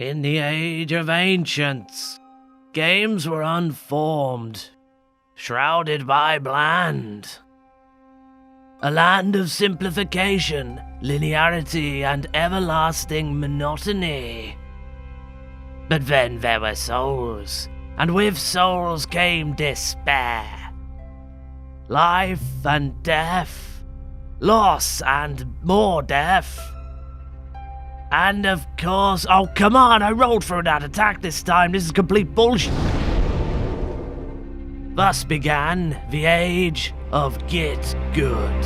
In the age of ancients, games were unformed, shrouded by bland. A land of simplification, linearity, and everlasting monotony. But then there were souls, and with souls came despair. Life and death, loss and more death. And of course, oh come on, I rolled for that attack this time, this is complete bullshit. Thus began the age of Get Good.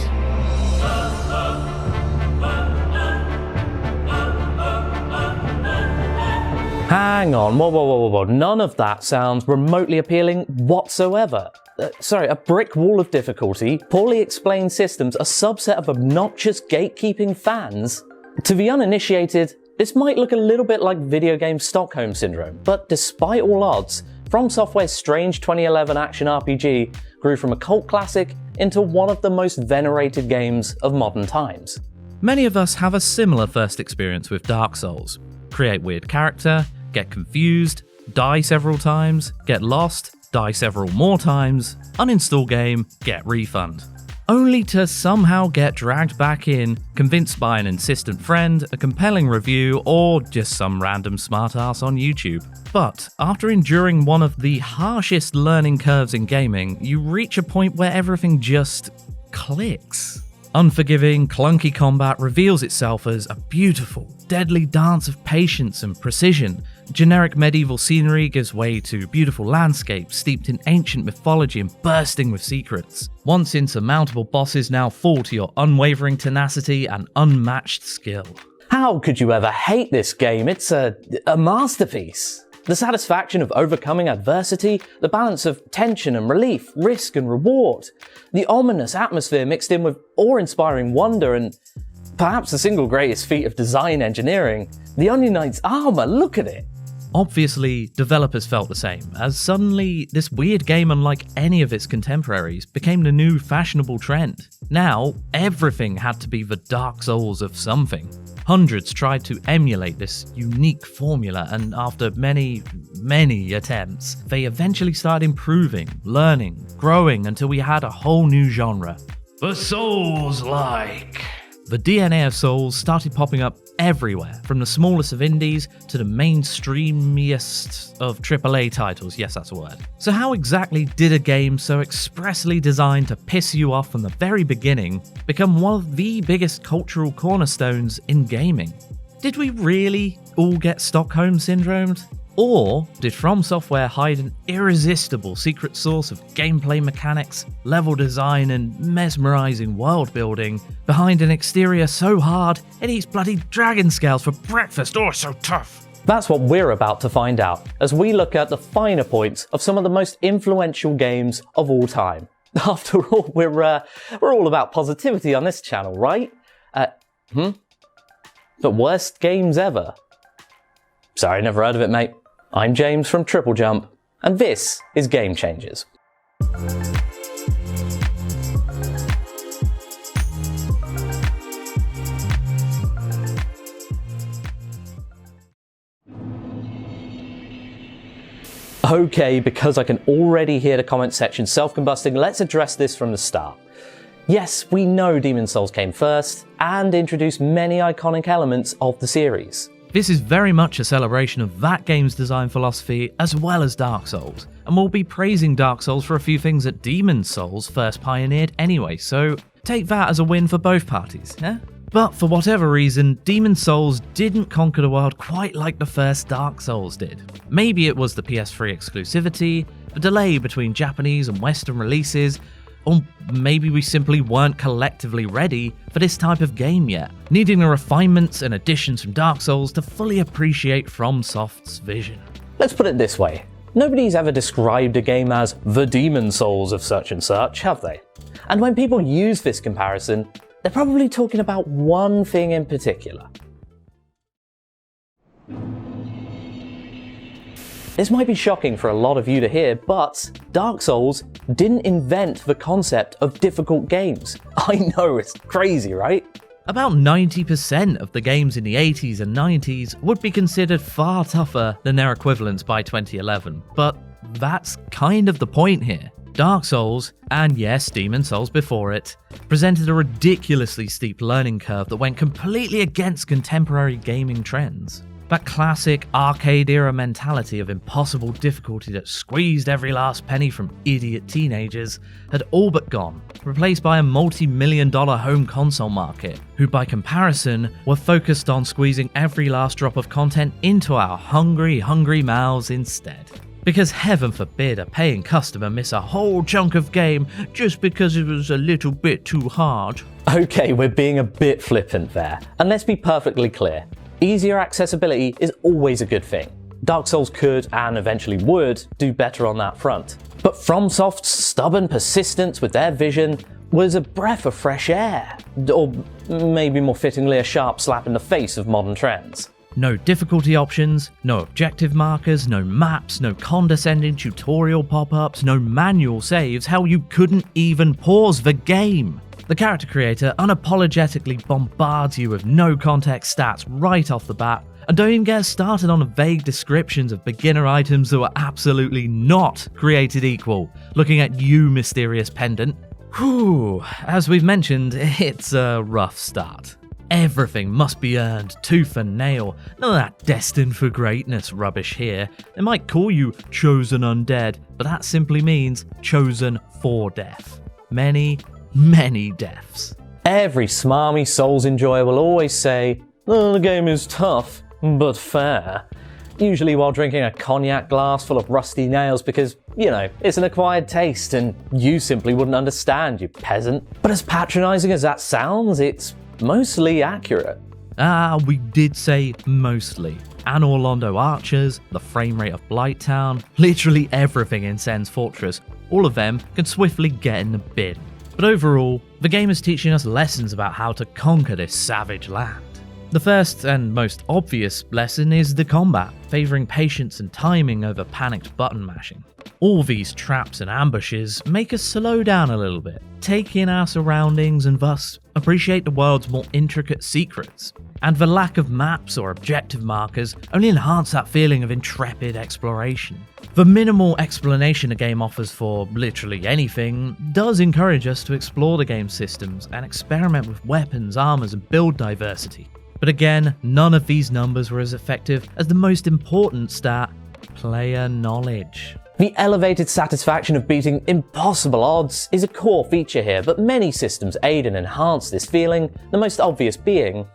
Hang on, whoa. None of that sounds remotely appealing whatsoever. A brick wall of difficulty, poorly explained systems, a subset of obnoxious gatekeeping fans. To the uninitiated, this might look a little bit like video game Stockholm Syndrome, but despite all odds, From Software's strange 2011 action RPG grew from a cult classic into one of the most venerated games of modern times. Many of us have a similar first experience with Dark Souls. Create weird character, get confused, die several times, get lost, die several more times, uninstall game, get refund. Only to somehow get dragged back in, convinced by an insistent friend, a compelling review, or just some random smartass on YouTube. But after enduring one of the harshest learning curves in gaming, you reach a point where everything just clicks. Unforgiving, clunky combat reveals itself as a beautiful, deadly dance of patience and precision. Generic medieval scenery gives way to beautiful landscapes steeped in ancient mythology and bursting with secrets. Once insurmountable bosses now fall to your unwavering tenacity and unmatched skill. How could you ever hate this game? It's a masterpiece. The satisfaction of overcoming adversity, the balance of tension and relief, risk and reward, the ominous atmosphere mixed in with awe-inspiring wonder, and perhaps the single greatest feat of design engineering, the Onion Knight's armor, look at it. Obviously, developers felt the same, as suddenly this weird game, unlike any of its contemporaries, became the new fashionable trend. Now, everything had to be the Dark Souls of something. Hundreds tried to emulate this unique formula, and after many attempts, they eventually started improving, learning, growing until we had a whole new genre. The Souls-like. The DNA of Souls started popping up everywhere, from the smallest of indies to the mainstreamiest of AAA titles. Yes, that's a word. So how exactly did a game so expressly designed to piss you off from the very beginning become one of the biggest cultural cornerstones in gaming? Did we really all get Stockholm Syndromed? Or did From Software hide an irresistible secret source of gameplay mechanics, level design, and mesmerizing world building behind an exterior so hard it eats bloody dragon scales for breakfast? Oh, so tough! That's what we're about to find out as we look at the finer points of some of the most influential games of all time. After all, we're all about positivity on this channel, right? The worst games ever. Sorry, never heard of it, mate. I'm James from TripleJump, and this is Game Changers. Okay, because I can already hear the comment section self-combusting, let's address this from the start. Yes, we know Demon's Souls came first, and introduced many iconic elements of the series. This is very much a celebration of that game's design philosophy as well as Dark Souls, and we'll be praising Dark Souls for a few things that Demon's Souls first pioneered anyway, so take that as a win for both parties, eh? But for whatever reason, Demon's Souls didn't conquer the world quite like the first Dark Souls did. Maybe it was the PS3 exclusivity, the delay between Japanese and Western releases, or maybe we simply weren't collectively ready for this type of game yet, needing the refinements and additions from Dark Souls to fully appreciate FromSoft's vision. Let's put it this way. Nobody's ever described a game as the Demon's Souls of such and such, have they? And when people use this comparison, they're probably talking about one thing in particular. This might be shocking for a lot of you to hear, but Dark Souls didn't invent the concept of difficult games. I know, it's crazy, right? About 90% of the games in the 80s and 90s would be considered far tougher than their equivalents by 2011, but that's kind of the point here. Dark Souls, and yes, Demon's Souls before it, presented a ridiculously steep learning curve that went completely against contemporary gaming trends. That classic arcade-era mentality of impossible difficulty that squeezed every last penny from idiot teenagers had all but gone, replaced by a multi-million-dollar home console market, who by comparison were focused on squeezing every last drop of content into our hungry mouths instead. Because heaven forbid a paying customer miss a whole chunk of game just because it was a little bit too hard. Okay, we're being a bit flippant there, and let's be perfectly clear. Easier accessibility is always a good thing. Dark Souls could, and eventually would, do better on that front. But FromSoft's stubborn persistence with their vision was a breath of fresh air. Or maybe more fittingly, a sharp slap in the face of modern trends. No difficulty options, no objective markers, no maps, no condescending tutorial pop-ups, no manual saves, hell, you couldn't even pause the game. The character creator unapologetically bombards you with no context stats right off the bat, and don't even get started on the vague descriptions of beginner items that were absolutely not created equal. Looking at you, mysterious pendant. Whew, as we've mentioned, it's a rough start. Everything must be earned tooth and nail. None of that destined for greatness rubbish here. They might call you chosen undead, but that simply means chosen for death. Many deaths. Every smarmy Souls enjoyer will always say, "Oh, the game is tough, but fair." Usually while drinking a cognac glass full of rusty nails because, it's an acquired taste and you simply wouldn't understand, you peasant. But as patronising as that sounds, it's mostly accurate. We did say mostly. Anor Londo archers, the frame rate of Blighttown, literally everything in Sen's Fortress, all of them can swiftly get in the bin. But overall, the game is teaching us lessons about how to conquer this savage land. The first and most obvious lesson is the combat, favouring patience and timing over panicked button mashing. All these traps and ambushes make us slow down a little bit, take in our surroundings and thus appreciate the world's more intricate secrets. And the lack of maps or objective markers only enhance that feeling of intrepid exploration. The minimal explanation a game offers for literally anything does encourage us to explore the game's systems and experiment with weapons, armors, and build diversity. But again, none of these numbers were as effective as the most important stat, player knowledge. The elevated satisfaction of beating impossible odds is a core feature here, but many systems aid and enhance this feeling, the most obvious being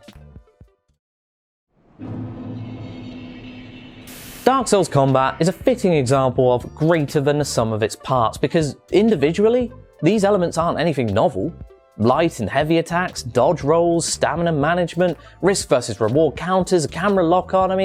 Dark Souls combat is a fitting example of greater than the sum of its parts because individually, these elements aren't anything novel. Light and heavy attacks, dodge rolls, stamina management, risk versus reward counters, a camera lock-on,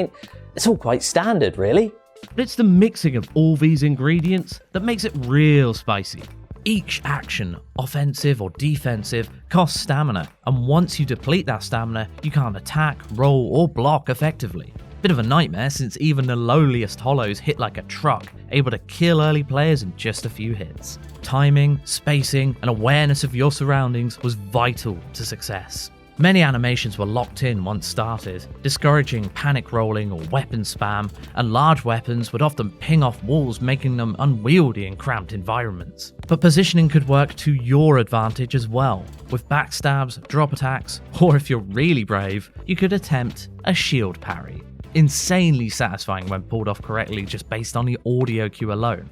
it's all quite standard really. But it's the mixing of all these ingredients that makes it real spicy. Each action, offensive or defensive, costs stamina, and once you deplete that stamina, you can't attack, roll, or block effectively. Bit of a nightmare since even the lowliest hollows hit like a truck, able to kill early players in just a few hits. Timing, spacing, and awareness of your surroundings was vital to success. Many animations were locked in once started, discouraging panic rolling or weapon spam, and large weapons would often ping off walls, making them unwieldy in cramped environments. But positioning could work to your advantage as well, with backstabs, drop attacks, or if you're really brave, you could attempt a shield parry. Insanely satisfying when pulled off correctly just based on the audio cue alone.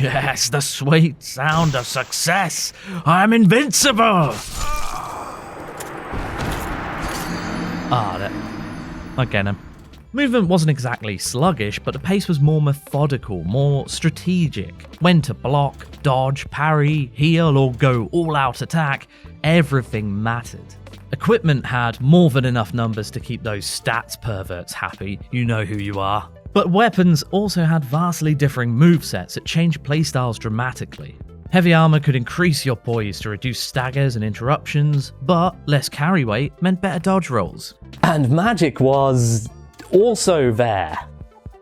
Yes, the sweet sound of success! I'm invincible! I get him. Movement wasn't exactly sluggish, but the pace was more methodical, more strategic. When to block, dodge, parry, heal, or go all-out attack, everything mattered. Equipment had more than enough numbers to keep those stats perverts happy, you know who you are. But weapons also had vastly differing movesets that changed playstyles dramatically. Heavy armor could increase your poise to reduce staggers and interruptions, but less carry weight meant better dodge rolls. And magic was also there.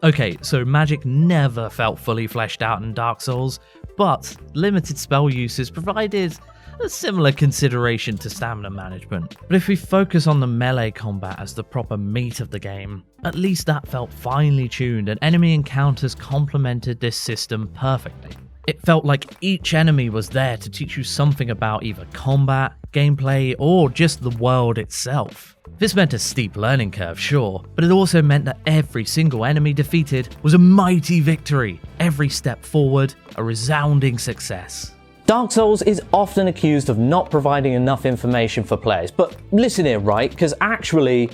Okay, so magic never felt fully fleshed out in Dark Souls, but limited spell uses provided a similar consideration to stamina management. But if we focus on the melee combat as the proper meat of the game, at least that felt finely tuned and enemy encounters complemented this system perfectly. It felt like each enemy was there to teach you something about either combat, gameplay, or just the world itself. This meant a steep learning curve, sure, but it also meant that every single enemy defeated was a mighty victory, every step forward a resounding success. Dark Souls is often accused of not providing enough information for players, but listen here, right? Because actually,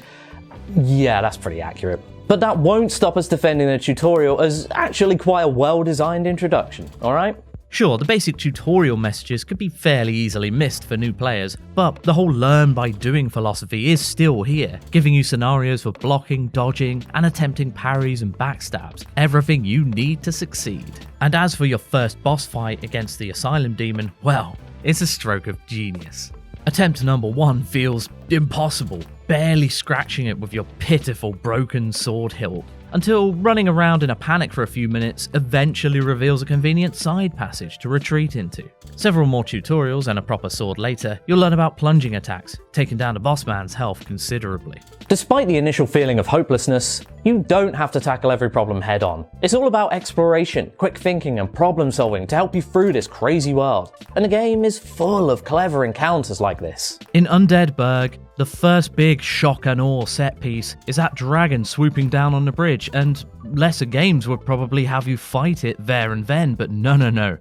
yeah, that's pretty accurate. But that won't stop us defending the tutorial as actually quite a well-designed introduction, alright? Sure, the basic tutorial messages could be fairly easily missed for new players, but the whole learn by doing philosophy is still here, giving you scenarios for blocking, dodging, and attempting parries and backstabs, everything you need to succeed. And as for your first boss fight against the Asylum Demon, well, it's a stroke of genius. Attempt number 1 feels impossible, barely scratching it with your pitiful broken sword hilt, until running around in a panic for a few minutes eventually reveals a convenient side passage to retreat into. Several more tutorials and a proper sword later, you'll learn about plunging attacks, taking down the boss man's health considerably. Despite the initial feeling of hopelessness, you don't have to tackle every problem head on. It's all about exploration, quick thinking, and problem solving to help you through this crazy world. And the game is full of clever encounters like this. In Undead Burg, the first big shock and awe set piece is that dragon swooping down on the bridge, and lesser games would probably have you fight it there and then, but no.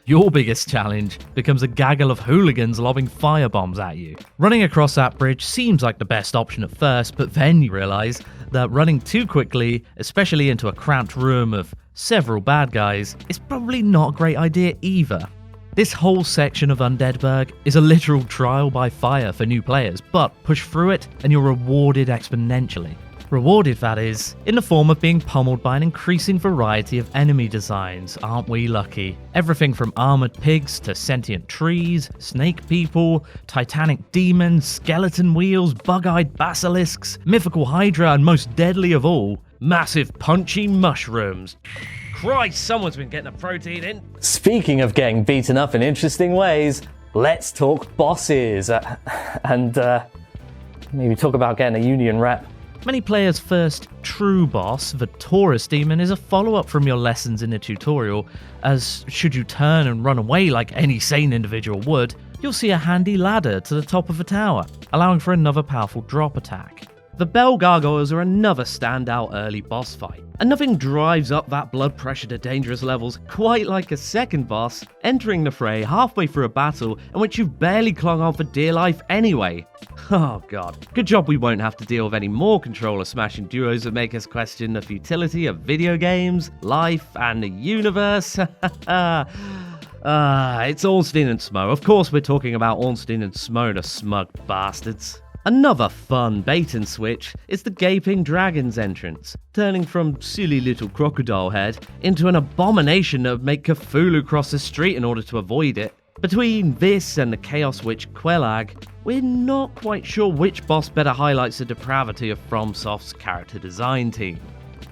Your biggest challenge becomes a gaggle of hooligans lobbing firebombs at you. Running across that bridge seems like the best option at first, but then you realise that running too quickly, especially into a cramped room of several bad guys, is probably not a great idea either. This whole section of Undead Burg is a literal trial by fire for new players, but push through it and you're rewarded exponentially. Rewarded, that is, in the form of being pummeled by an increasing variety of enemy designs, aren't we lucky? Everything from armoured pigs to sentient trees, snake people, titanic demons, skeleton wheels, bug-eyed basilisks, mythical hydra, and most deadly of all, massive punchy mushrooms. Christ, someone's been getting a protein in. Speaking of getting beaten up in interesting ways, let's talk bosses. And maybe talk about getting a union rep. Many players' first true boss, the Taurus Demon, is a follow-up from your lessons in the tutorial, as should you turn and run away like any sane individual would, you'll see a handy ladder to the top of a tower, allowing for another powerful drop attack. The Bell Gargoyles are another standout early boss fight, and nothing drives up that blood pressure to dangerous levels quite like a second boss entering the fray halfway through a battle in which you've barely clung on for dear life anyway. Oh god, good job we won't have to deal with any more controller smashing duos that make us question the futility of video games, life, and the universe. It's Ornstein and Smo. Of course we're talking about Ornstein and Smo, the smug bastards. Another fun bait and switch is the Gaping Dragon's entrance, turning from silly little crocodile head into an abomination that would make Cthulhu cross the street in order to avoid it. Between this and the Chaos Witch Quelag, we're not quite sure which boss better highlights the depravity of FromSoft's character design team.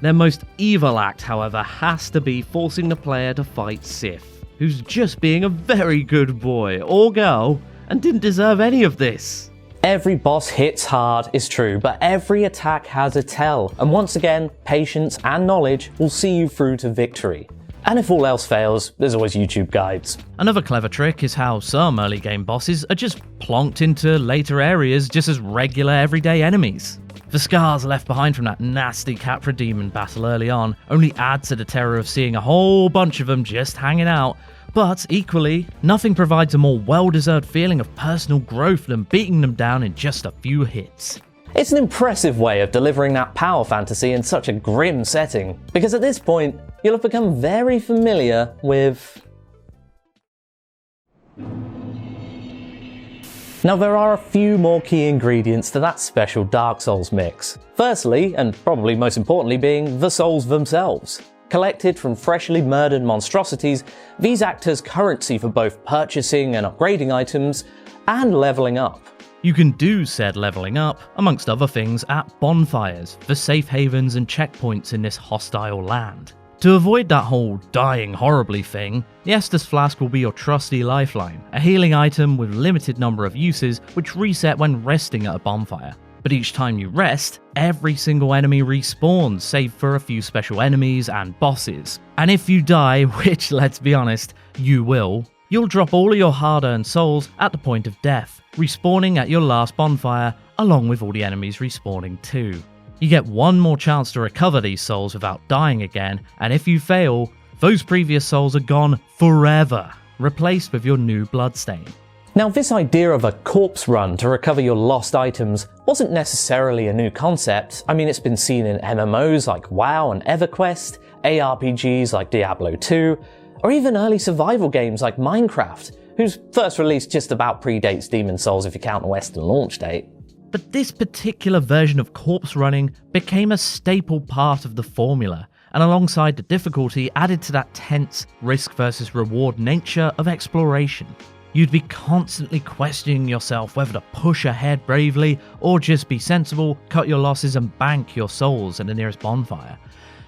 Their most evil act, however, has to be forcing the player to fight Sif, who's just being a very good boy or girl and didn't deserve any of this. Every boss hits hard is true, but every attack has a tell, and once again, patience and knowledge will see you through to victory. And if all else fails, there's always YouTube guides. Another clever trick is how some early game bosses are just plonked into later areas just as regular everyday enemies. The scars left behind from that nasty Capra Demon battle early on only add to the terror of seeing a whole bunch of them just hanging out, but equally, nothing provides a more well-deserved feeling of personal growth than beating them down in just a few hits. It's an impressive way of delivering that power fantasy in such a grim setting, because at this point, you'll have become very familiar with... Now there are a few more key ingredients to that special Dark Souls mix. Firstly, and probably most importantly, being the souls themselves. Collected from freshly murdered monstrosities, these act as currency for both purchasing and upgrading items, and leveling up. You can do said leveling up, amongst other things, at bonfires, the safe havens and checkpoints in this hostile land. To avoid that whole dying horribly thing, the Estus Flask will be your trusty lifeline, a healing item with limited number of uses which reset when resting at a bonfire. But each time you rest, every single enemy respawns, save for a few special enemies and bosses. And if you die, which let's be honest, you will, you'll drop all of your hard-earned souls at the point of death, respawning at your last bonfire, along with all the enemies respawning too. You get one more chance to recover these souls without dying again, and if you fail, those previous souls are gone forever, replaced with your new bloodstain. Now, this idea of a corpse run to recover your lost items wasn't necessarily a new concept. I mean, it's been seen in MMOs like WoW and EverQuest, ARPGs like Diablo 2, or even early survival games like Minecraft, whose first release just about predates Demon's Souls if you count the Western launch date. But this particular version of corpse running became a staple part of the formula, and alongside the difficulty added to that tense risk versus reward nature of exploration. You'd be constantly questioning yourself whether to push ahead bravely or just be sensible, cut your losses and bank your souls at the nearest bonfire.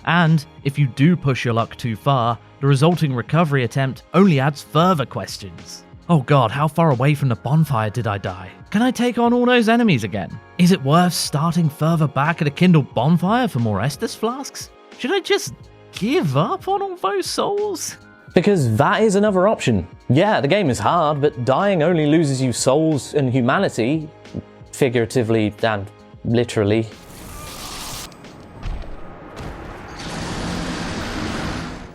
And if you do push your luck too far, the resulting recovery attempt only adds further questions. Oh god, how far away from the bonfire did I die? Can I take on all those enemies again? Is it worth starting further back at a kindled bonfire for more Estus Flasks? Should I just give up on all those souls? Because that is another option. Yeah, the game is hard, but dying only loses you souls and humanity, figuratively and literally.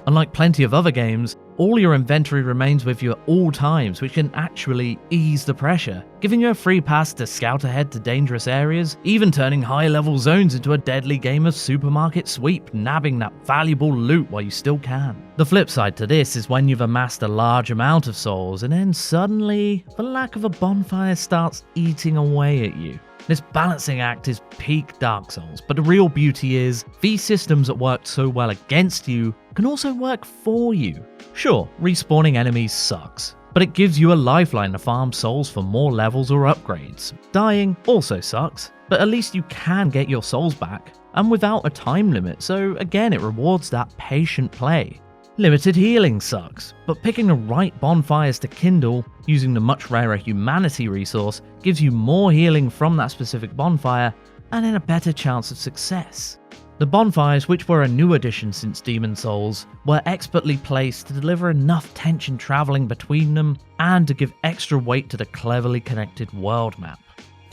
Unlike plenty of other games, all your inventory remains with you at all times, which can actually ease the pressure, giving you a free pass to scout ahead to dangerous areas, even turning high-level zones into a deadly game of supermarket sweep, nabbing that valuable loot while you still can. The flip side to this is when you've amassed a large amount of souls, and then suddenly, the lack of a bonfire starts eating away at you. This balancing act is peak Dark Souls, but the real beauty is, these systems that worked so well against you can also work for you. Sure, respawning enemies sucks, but it gives you a lifeline to farm souls for more levels or upgrades. Dying also sucks, but at least you can get your souls back, and without a time limit, so again it rewards that patient play. Limited healing sucks, but picking the right bonfires to kindle, using the much rarer humanity resource, gives you more healing from that specific bonfire, and then a better chance of success. The bonfires, which were a new addition since Demon's Souls, were expertly placed to deliver enough tension travelling between them, and to give extra weight to the cleverly connected world map.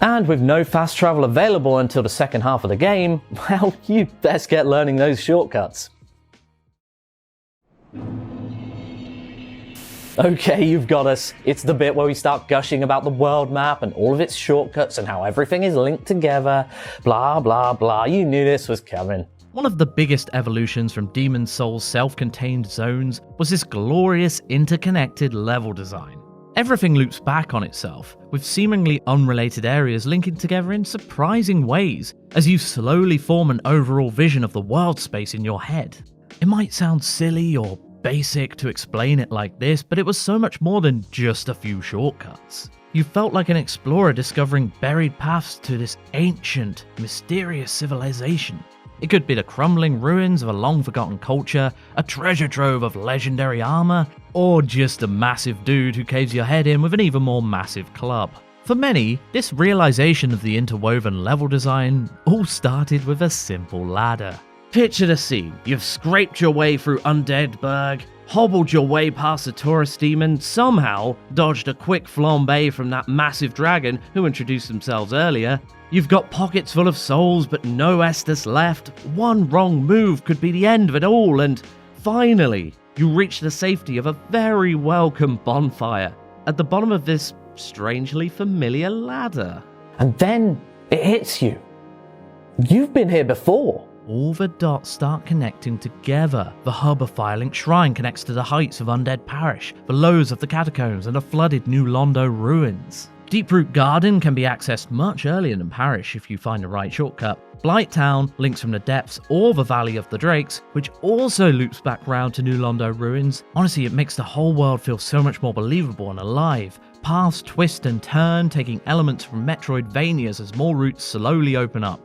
And with no fast travel available until the second half of the game, well, you best get learning those shortcuts. Okay, you've got us. It's the bit where we start gushing about the world map and all of its shortcuts and how everything is linked together. Blah, blah, blah. You knew this was coming. One of the biggest evolutions from Demon's Souls' self-contained zones was this glorious interconnected level design. Everything loops back on itself, with seemingly unrelated areas linking together in surprising ways, as you slowly form an overall vision of the world space in your head. It might sound silly or basic to explain it like this, but it was so much more than just a few shortcuts. You felt like an explorer discovering buried paths to this ancient, mysterious civilization. It could be the crumbling ruins of a long-forgotten culture, a treasure trove of legendary armor, or just a massive dude who caves your head in with an even more massive club. For many, this realization of the interwoven level design all started with a simple ladder. Picture the scene. You've scraped your way through Undeadburg, hobbled your way past a tourist demon, somehow dodged a quick flambe from that massive dragon who introduced themselves earlier. You've got pockets full of souls but no Estus left. One wrong move could be the end of it all, and finally, you reach the safety of a very welcome bonfire at the bottom of this strangely familiar ladder. And then it hits you. You've been here before. All the dots start connecting together. The hub of Firelink Shrine connects to the heights of Undead Parish, the lows of the catacombs, and the flooded New Londo ruins. Deeproot Garden can be accessed much earlier than Parish if you find the right shortcut. Blight Town links from the depths or the Valley of the Drakes, which also loops back round to New Londo ruins. Honestly, it makes the whole world feel so much more believable and alive. Paths twist and turn, taking elements from Metroidvanias as more routes slowly open up.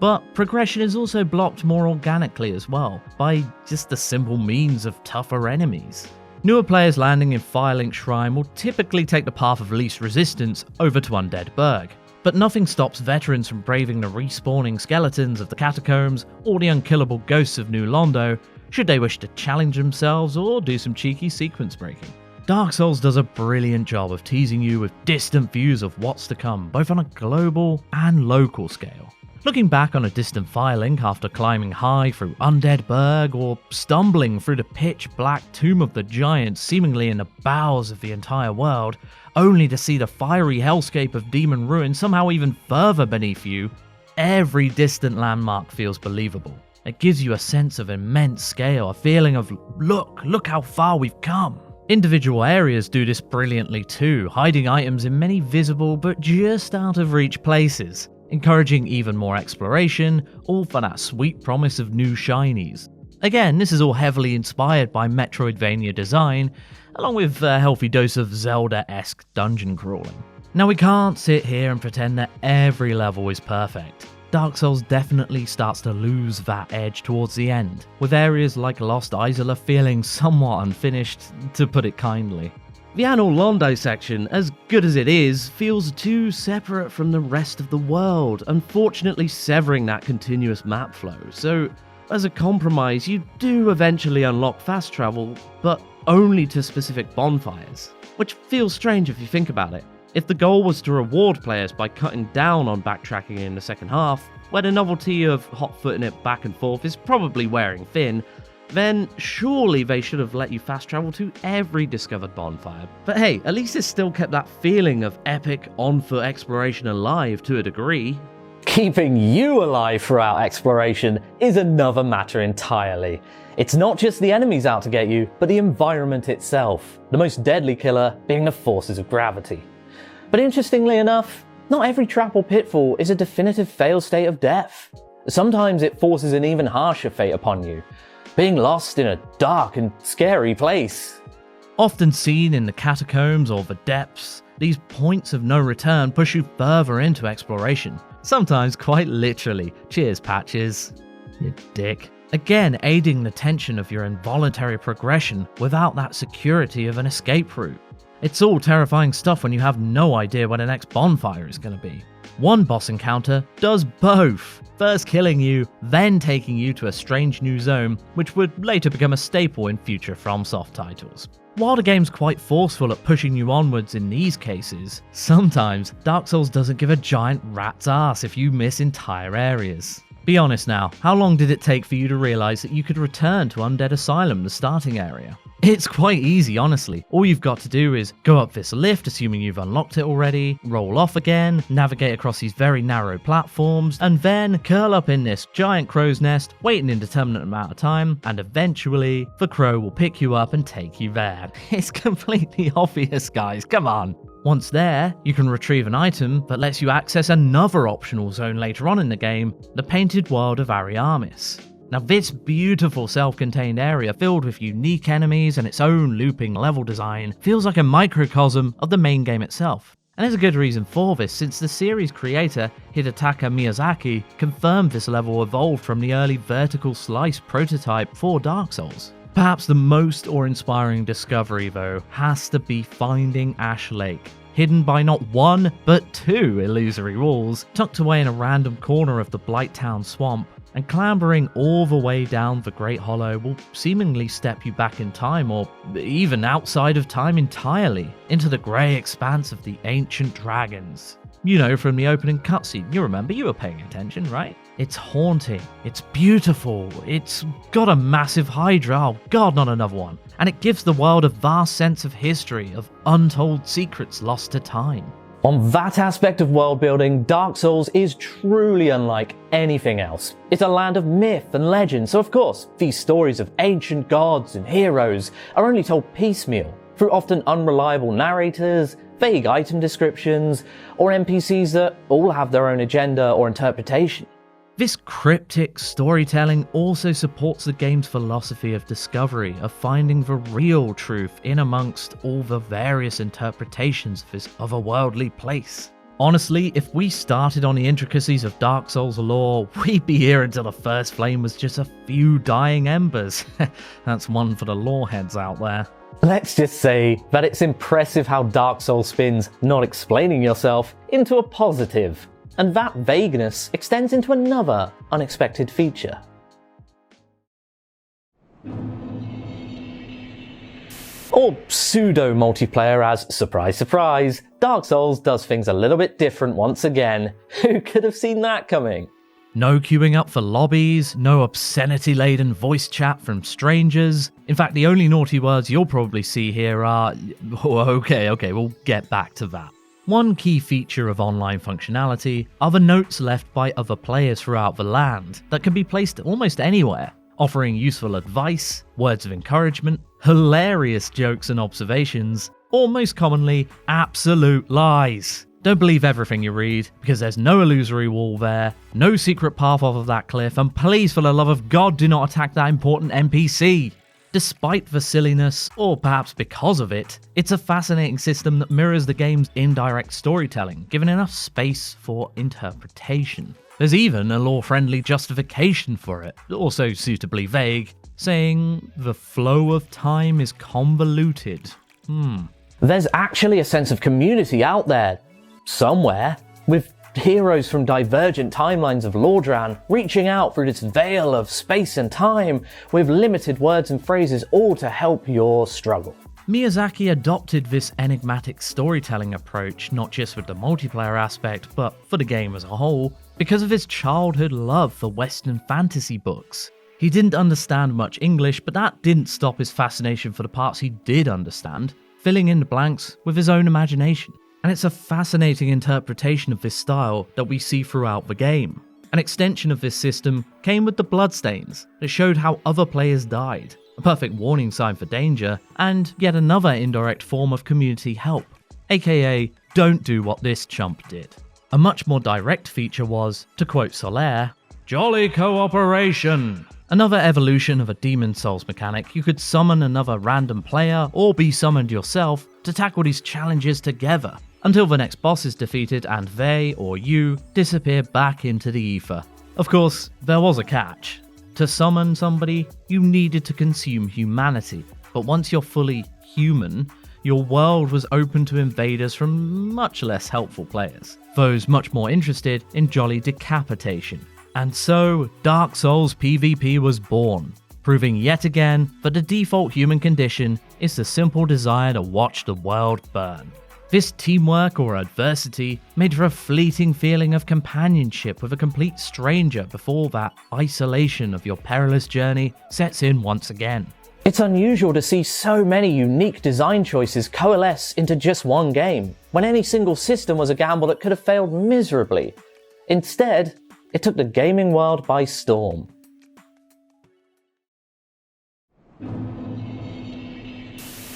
but progression is also blocked more organically as well, by just the simple means of tougher enemies. Newer players landing in Firelink Shrine will typically take the path of least resistance over to Undead Burg, but nothing stops veterans from braving the respawning skeletons of the catacombs or the unkillable ghosts of New Londo, should they wish to challenge themselves or do some cheeky sequence breaking. Dark Souls does a brilliant job of teasing you with distant views of what's to come, both on a global and local scale. Looking back on a distant Firelink after climbing high through Undead Burg, or stumbling through the pitch black tomb of the giants seemingly in the bowels of the entire world, only to see the fiery hellscape of Demon Ruin somehow even further beneath you, every distant landmark feels believable. It gives you a sense of immense scale, a feeling of look how far we've come. Individual areas do this brilliantly too, hiding items in many visible but just out of reach places, encouraging even more exploration, all for that sweet promise of new shinies. Again, this is all heavily inspired by Metroidvania design, along with a healthy dose of Zelda-esque dungeon crawling. Now, we can't sit here and pretend that every level is perfect. Dark Souls definitely starts to lose that edge towards the end, with areas like Lost Isola feeling somewhat unfinished, to put it kindly. The Anor Londo section, as good as it is, feels too separate from the rest of the world, unfortunately severing that continuous map flow, so as a compromise you do eventually unlock fast travel, but only to specific bonfires, which feels strange if you think about it. If the goal was to reward players by cutting down on backtracking in the second half, where the novelty of hot-footing it back and forth is probably wearing thin, then surely they should have let you fast travel to every discovered bonfire. But hey, at least it still kept that feeling of epic on-foot exploration alive to a degree. Keeping you alive throughout exploration is another matter entirely. It's not just the enemies out to get you, but the environment itself, the most deadly killer being the forces of gravity. But interestingly enough, not every trap or pitfall is a definitive fail state of death. Sometimes it forces an even harsher fate upon you, being lost in a dark and scary place. Often seen in the catacombs or the depths, these points of no return push you further into exploration, sometimes quite literally. Cheers, Patches. You dick. Again, aiding the tension of your involuntary progression without that security of an escape route. It's all terrifying stuff when you have no idea where the next bonfire is going to be. One boss encounter does both, first killing you, then taking you to a strange new zone, which would later become a staple in future FromSoft titles. While the game's quite forceful at pushing you onwards in these cases, sometimes Dark Souls doesn't give a giant rat's ass if you miss entire areas. Be honest now, how long did it take for you to realise that you could return to Undead Asylum, the starting area? It's quite easy, honestly. All you've got to do is go up this lift, assuming you've unlocked it already, roll off again, navigate across these very narrow platforms, and then curl up in this giant crow's nest, wait an indeterminate amount of time, and eventually the crow will pick you up and take you there. It's completely obvious, guys, come on. Once there, you can retrieve an item that lets you access another optional zone later on in the game, the Painted World of Ariamis. Now, this beautiful self-contained area filled with unique enemies and its own looping level design feels like a microcosm of the main game itself. And there's a good reason for this, since the series creator Hidetaka Miyazaki confirmed this level evolved from the early vertical slice prototype for Dark Souls. Perhaps the most awe-inspiring discovery, though, has to be finding Ash Lake, hidden by not one, but two illusory walls, tucked away in a random corner of the Blighttown swamp. And clambering all the way down the Great Hollow will seemingly step you back in time, or even outside of time entirely, into the grey expanse of the ancient dragons. You know, from the opening cutscene, you remember, you were paying attention, right? It's haunting, it's beautiful, it's got a massive Hydra, oh god, not another one. And it gives the world a vast sense of history, of untold secrets lost to time. On that aspect of world building, Dark Souls is truly unlike anything else. It's a land of myth and legend, so of course, these stories of ancient gods and heroes are only told piecemeal, through often unreliable narrators, vague item descriptions, or NPCs that all have their own agenda or interpretation. This cryptic storytelling also supports the game's philosophy of discovery, of finding the real truth in amongst all the various interpretations of this otherworldly place. Honestly, if we started on the intricacies of Dark Souls lore, we'd be here until the first flame was just a few dying embers. That's one for the lore heads out there. Let's just say that it's impressive how Dark Souls spins not explaining yourself into a positive, and that vagueness extends into another unexpected feature. Or pseudo-multiplayer as, surprise surprise, Dark Souls does things a little bit different once again. Who could have seen that coming? No queuing up for lobbies, no obscenity-laden voice chat from strangers. In fact, the only naughty words you'll probably see here are... Okay, we'll get back to that. One key feature of online functionality are the notes left by other players throughout the land that can be placed almost anywhere, offering useful advice, words of encouragement, hilarious jokes and observations, or most commonly, absolute lies. Don't believe everything you read, because there's no illusory wall there, no secret path off of that cliff, and please, for the love of God, do not attack that important NPC. Despite the silliness, or perhaps because of it, it's a fascinating system that mirrors the game's indirect storytelling, given enough space for interpretation. There's even a lore-friendly justification for it, also suitably vague, saying the flow of time is convoluted. There's actually a sense of community out there, somewhere, with heroes from divergent timelines of Lordran reaching out through this veil of space and time with limited words and phrases, all to help your struggle. Miyazaki adopted this enigmatic storytelling approach not just with the multiplayer aspect, but for the game as a whole, because of his childhood love for Western fantasy books. He didn't understand much English, but that didn't stop his fascination for the parts he did understand, filling in the blanks with his own imagination. And it's a fascinating interpretation of this style that we see throughout the game. An extension of this system came with the bloodstains that showed how other players died, a perfect warning sign for danger, and yet another indirect form of community help, aka don't do what this chump did. A much more direct feature was, to quote Solaire, "Jolly cooperation." Another evolution of a Demon Souls mechanic, you could summon another random player or be summoned yourself to tackle these challenges together, until the next boss is defeated and they, or you, disappear back into the ether. Of course, there was a catch. To summon somebody, you needed to consume humanity, but once you're fully human, your world was open to invaders from much less helpful players, those much more interested in jolly decapitation. And so, Dark Souls PvP was born, proving yet again that the default human condition is the simple desire to watch the world burn. This teamwork or adversity made for a fleeting feeling of companionship with a complete stranger before that isolation of your perilous journey sets in once again. It's unusual to see so many unique design choices coalesce into just one game, when any single system was a gamble that could have failed miserably. Instead, it took the gaming world by storm.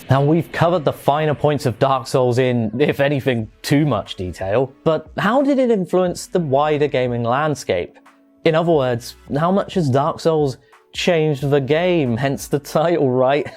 Now, we've covered the finer points of Dark Souls in, if anything, too much detail, but how did it influence the wider gaming landscape? In other words, how much has Dark Souls changed the game, hence the title, right?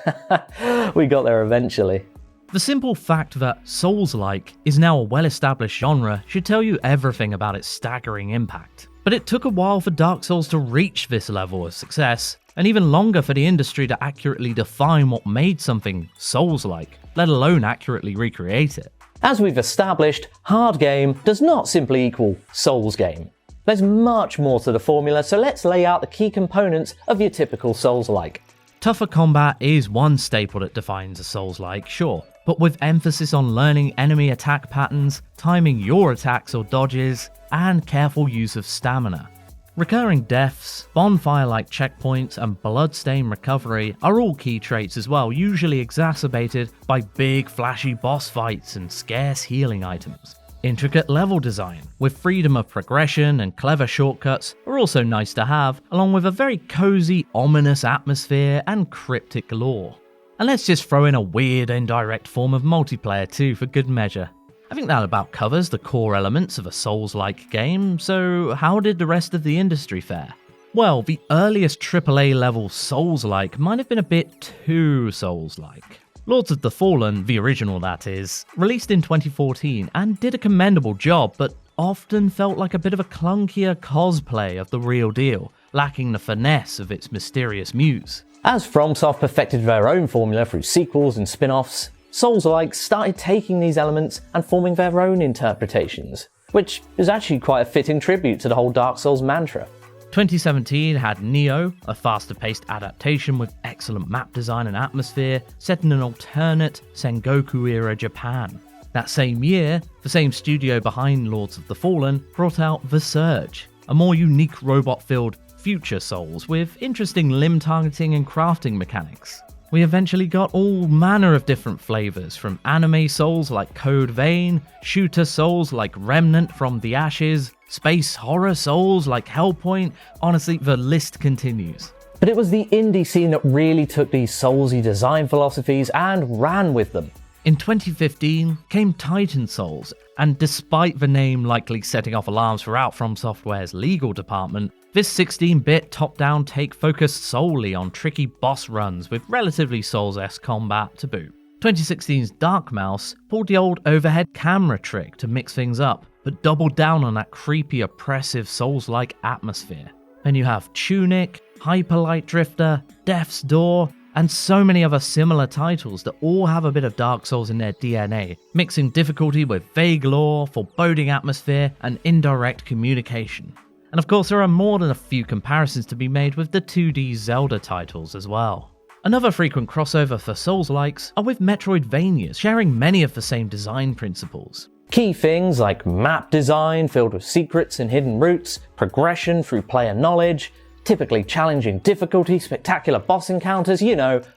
We got there eventually. The simple fact that Souls-like is now a well-established genre should tell you everything about its staggering impact. But it took a while for Dark Souls to reach this level of success, and even longer for the industry to accurately define what made something Souls-like, let alone accurately recreate it. As we've established, hard game does not simply equal Souls game. There's much more to the formula, so let's lay out the key components of your typical Souls-like. Tougher combat is one staple that defines a Souls-like, sure, but with emphasis on learning enemy attack patterns, timing your attacks or dodges, and careful use of stamina. Recurring deaths, bonfire-like checkpoints, and bloodstain recovery are all key traits as well, usually exacerbated by big flashy boss fights and scarce healing items. Intricate level design, with freedom of progression and clever shortcuts, are also nice to have, along with a very cozy, ominous atmosphere and cryptic lore. And let's just throw in a weird indirect form of multiplayer too for good measure. I think that about covers the core elements of a Souls-like game, so how did the rest of the industry fare? Well, the earliest AAA level Souls-like might have been a bit too Souls-like. Lords of the Fallen, the original that is, released in 2014 and did a commendable job, but often felt like a bit of a clunkier cosplay of the real deal, lacking the finesse of its mysterious muse. As FromSoft perfected their own formula through sequels and spin-offs, Souls-alike started taking these elements and forming their own interpretations, which is actually quite a fitting tribute to the whole Dark Souls mantra. 2017 had Nioh, a faster-paced adaptation with excellent map design and atmosphere, set in an alternate Sengoku-era Japan. That same year, the same studio behind Lords of the Fallen brought out The Surge, a more unique robot-filled future Souls with interesting limb targeting and crafting mechanics. We eventually got all manner of different flavors, from anime Souls like Code Vein, shooter Souls like Remnant from the Ashes, space horror Souls like Hellpoint. Honestly, the list continues. But it was the indie scene that really took these Soulsy design philosophies and ran with them. In 2015 came Titan Souls, and despite the name likely setting off alarms throughout From Software's legal department, this 16-bit top-down take focused solely on tricky boss runs with relatively Souls-esque combat to boot. 2016's Dark Mouse pulled the old overhead camera trick to mix things up, but doubled down on that creepy, oppressive Souls-like atmosphere. Then you have Tunic, Hyper Light Drifter, Death's Door, and so many other similar titles that all have a bit of Dark Souls in their DNA, mixing difficulty with vague lore, foreboding atmosphere, and indirect communication. And of course, there are more than a few comparisons to be made with the 2D Zelda titles as well. Another frequent crossover for Souls-likes are with Metroidvanias, sharing many of the same design principles. Key things like map design filled with secrets and hidden routes, progression through player knowledge, typically challenging difficulty, spectacular boss encounters,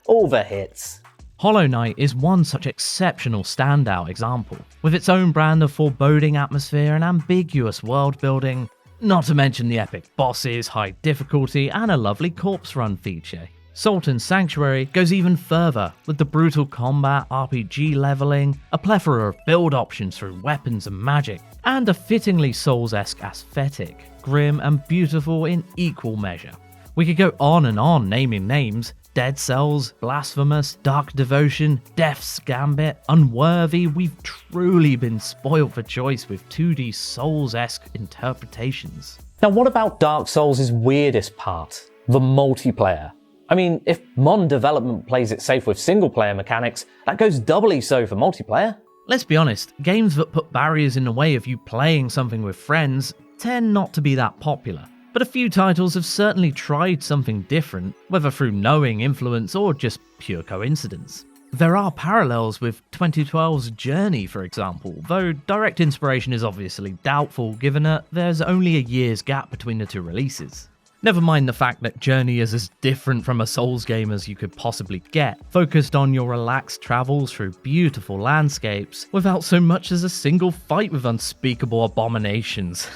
all the hits. Hollow Knight is one such exceptional standout example, with its own brand of foreboding atmosphere and ambiguous world building, not to mention the epic bosses, high difficulty, and a lovely corpse run feature. Sultan's Sanctuary goes even further, with the brutal combat, RPG leveling, a plethora of build options through weapons and magic, and a fittingly Souls-esque aesthetic, grim and beautiful in equal measure. We could go on and on naming names: Dead Cells, Blasphemous, Dark Devotion, Death's Gambit, Unworthy. We've truly been spoiled for choice with 2D Souls-esque interpretations. Now, what about Dark Souls' weirdest part? The multiplayer. I mean, if modern development plays it safe with single-player mechanics, that goes doubly so for multiplayer. Let's be honest, games that put barriers in the way of you playing something with friends tend not to be that popular. But a few titles have certainly tried something different, whether through knowing influence or just pure coincidence. There are parallels with 2012's Journey, for example, though direct inspiration is obviously doubtful given that there's only a year's gap between the two releases. Never mind the fact that Journey is as different from a Souls game as you could possibly get, focused on your relaxed travels through beautiful landscapes, without so much as a single fight with unspeakable abominations.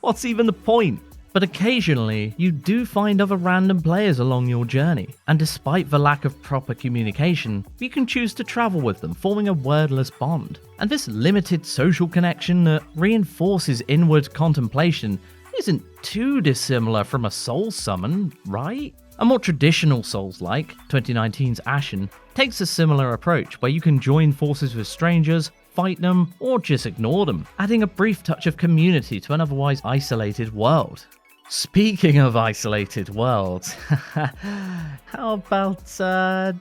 What's even the point? But occasionally, you do find other random players along your journey, and despite the lack of proper communication, you can choose to travel with them, forming a wordless bond. And this limited social connection that reinforces inward contemplation isn't too dissimilar from a Souls summon, right? A more traditional Souls-like, 2019's Ashen, takes a similar approach where you can join forces with strangers, fight them, or just ignore them, adding a brief touch of community to an otherwise isolated world. Speaking of isolated worlds, how about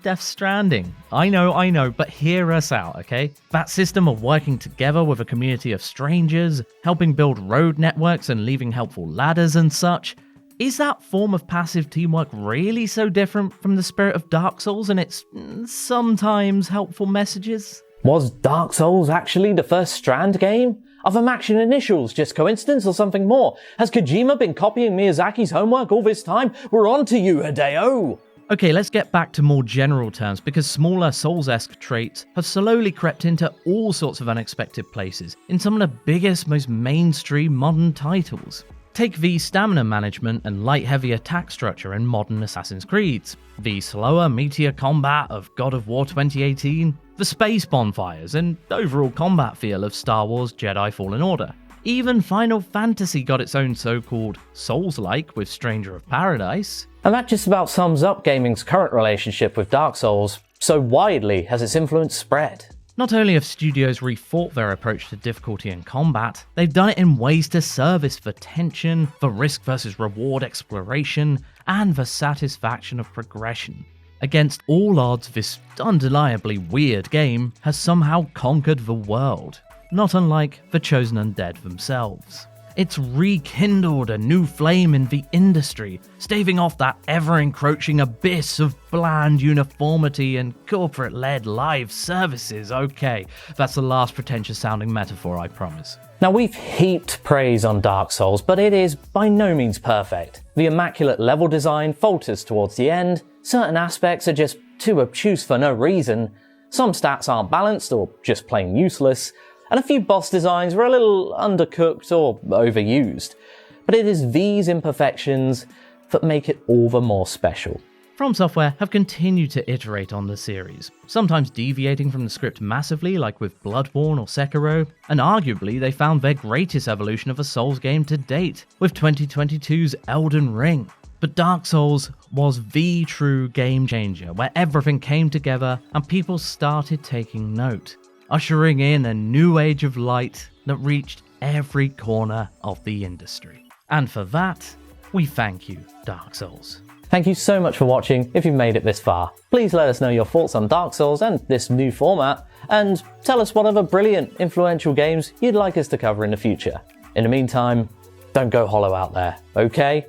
Death Stranding? I know, but hear us out, okay? That system of working together with a community of strangers, helping build road networks and leaving helpful ladders and such, is that form of passive teamwork really so different from the spirit of Dark Souls and its sometimes helpful messages? Was Dark Souls actually the first Strand game? Are the Maxian initials just coincidence or something more? Has Kojima been copying Miyazaki's homework all this time? We're on to you, Hideo! Okay, let's get back to more general terms, because smaller Souls-esque traits have slowly crept into all sorts of unexpected places in some of the biggest, most mainstream modern titles. Take the stamina management and light-heavy attack structure in modern Assassin's Creeds, the slower, meatier combat of God of War 2018, the space bonfires and overall combat feel of Star Wars Jedi Fallen Order. Even Final Fantasy got its own so-called Souls-like with Stranger of Paradise. And that just about sums up gaming's current relationship with Dark Souls. so widely has its influence spread. Not only have studios rethought their approach to difficulty and combat, they've done it in ways to service for tension, for risk versus reward exploration, and the satisfaction of progression. Against all odds, this undeniably weird game has somehow conquered the world, not unlike the Chosen Undead themselves. It's rekindled a new flame in the industry, staving off that ever-encroaching abyss of bland uniformity and corporate-led live services. Okay, that's the last pretentious-sounding metaphor, I promise. Now, we've heaped praise on Dark Souls, but it is by no means perfect. The immaculate level design falters towards the end, certain aspects are just too obtuse for no reason, some stats aren't balanced or just plain useless, and a few boss designs were a little undercooked or overused. But it is these imperfections that make it all the more special. From Software have continued to iterate on the series, sometimes deviating from the script massively like with Bloodborne or Sekiro, and arguably they found their greatest evolution of a Souls game to date with 2022's Elden Ring. But Dark Souls was the true game changer, where everything came together and people started taking note, ushering in a new age of light that reached every corner of the industry. And for that, we thank you, Dark Souls. Thank you so much for watching. If you've made it this far, please let us know your thoughts on Dark Souls and this new format, and tell us what other brilliant, influential games you'd like us to cover in the future. In the meantime, don't go hollow out there, okay?